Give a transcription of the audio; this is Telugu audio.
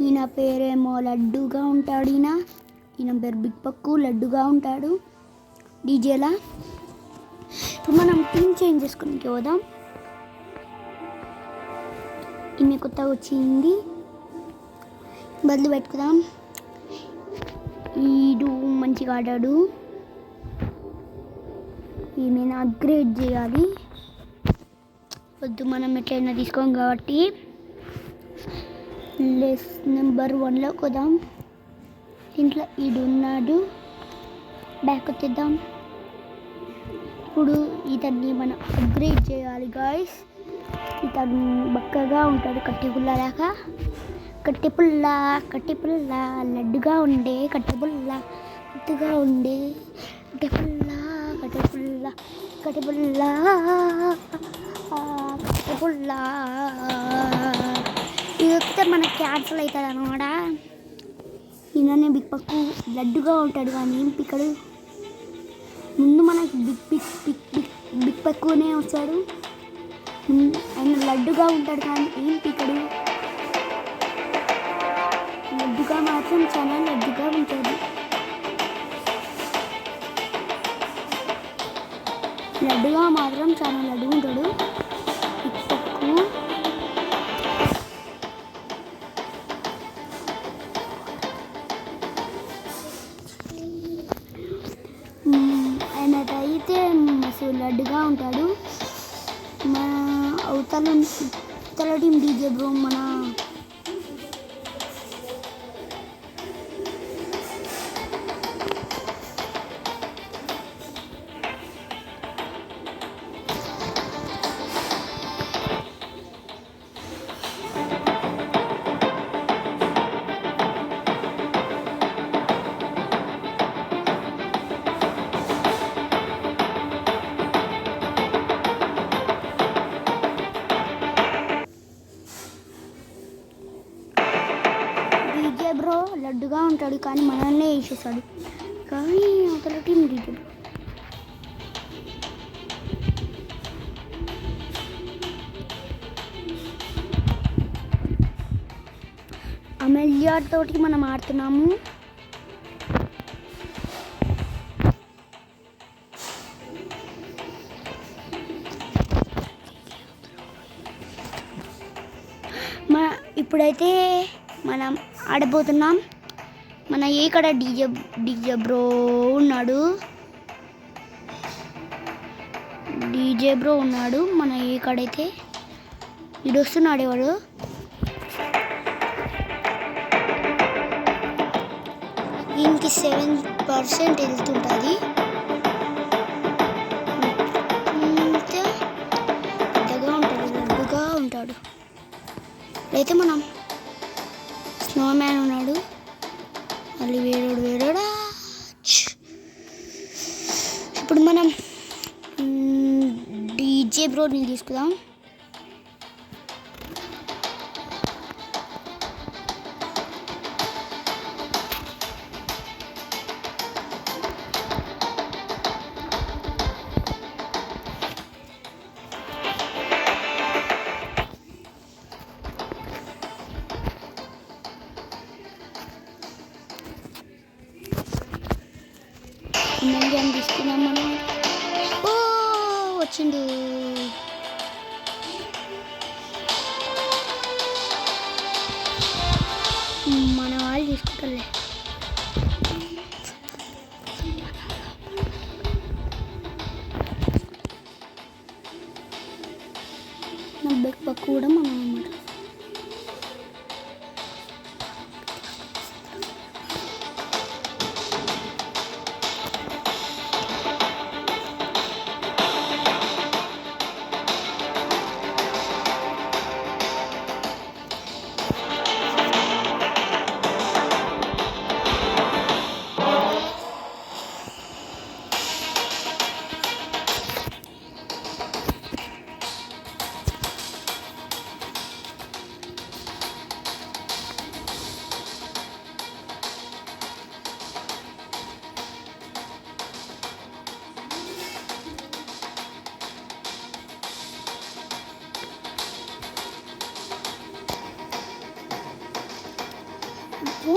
ఈయన పేరేమో లడ్డుగా ఉంటాడు. ఈయన పేరు బిగ్ పక్కు, లడ్డుగా ఉంటాడు డీజేలా. ఇప్పుడు మనం టీమ్ చేంజ్ చేసుకుని పోదాం. ఈమె కొత్తగా వచ్చింది, బదులు పెట్టుకుందాం. ఈడు మంచిగా ఆడాడు, ఈమెను అప్గ్రేడ్ చేయాలి. వద్దు, మనం ఎట్లయినా తీసుకోం కాబట్టి నెంబర్ 1లోకి పోదాం. ఇంట్లో ఈడున్నాడు, బ్యాక్ వచ్చేద్దాం. ఇప్పుడు ఇతన్ని మనం అప్గ్రేడ్ చేయాలి గాయస్. ఇతను బక్కగా ఉంటాడు, కట్టిపుల్లలాగా. కట్టిపుల్ల లడ్డుగా ఉండే కట్టిపుల్ల, ముద్దుగా ఉండే కట్టిపుల్ల ఇది వస్తే మనకు క్యాన్సల్ అవుతుంది అనమాట. ఈయననే బిగ్ పక్కు, లడ్డుగా ఉంటాడు కానీ ఏం పిక్కడు. ముందు మనకు బిగ్ పక్కునే వస్తాడు. ఆయన లడ్డుగా ఉంటాడు కానీ ఏం పిక్కడు. లడ్డుగా మాత్రం చాలా లడ్డుగా ఉంటుంది. లడ్డుగా మాత్రం చాలా లడ్డుగా ఉంటాడు బిగ్ పక్కు. ఆయనకైతే మస్తు లడ్డుగా ఉంటాడు. మన అవతల టీం డీజే బ్రో మన బ్రో లడ్డుగా ఉంటాడు కానీ మనల్నే వేసేస్తాడు. కానీ అవతల టీం డీజే బ్రో అమెలియా తోటి మనం ఆడుతున్నాము. ఇప్పుడైతే మనం ఆడబోతున్నాం. మన ఇక్కడ డీజే బ్రో ఉన్నాడు, మన ఇక్కడైతే ఇడు వస్తున్నాడు. ఎవడు దీనికి 7% వెళ్తుంటుంది. పెద్దగా ఉంటాడు, లడ్డుగా ఉంటాడు. అయితే మనం స్నోమ్యాన్ ఉన్నాడు, మళ్ళీ వేరేడా. ఇప్పుడు మనం డీజే బ్రోని తీసుకుందాం. తీసుకున్నాం మనం. ఓ వచ్చిండు. మన వాళ్ళు తీసుకుంటారులే. నా బిగ్ పక్కు కూడా మనం అన్నమాట. ఓ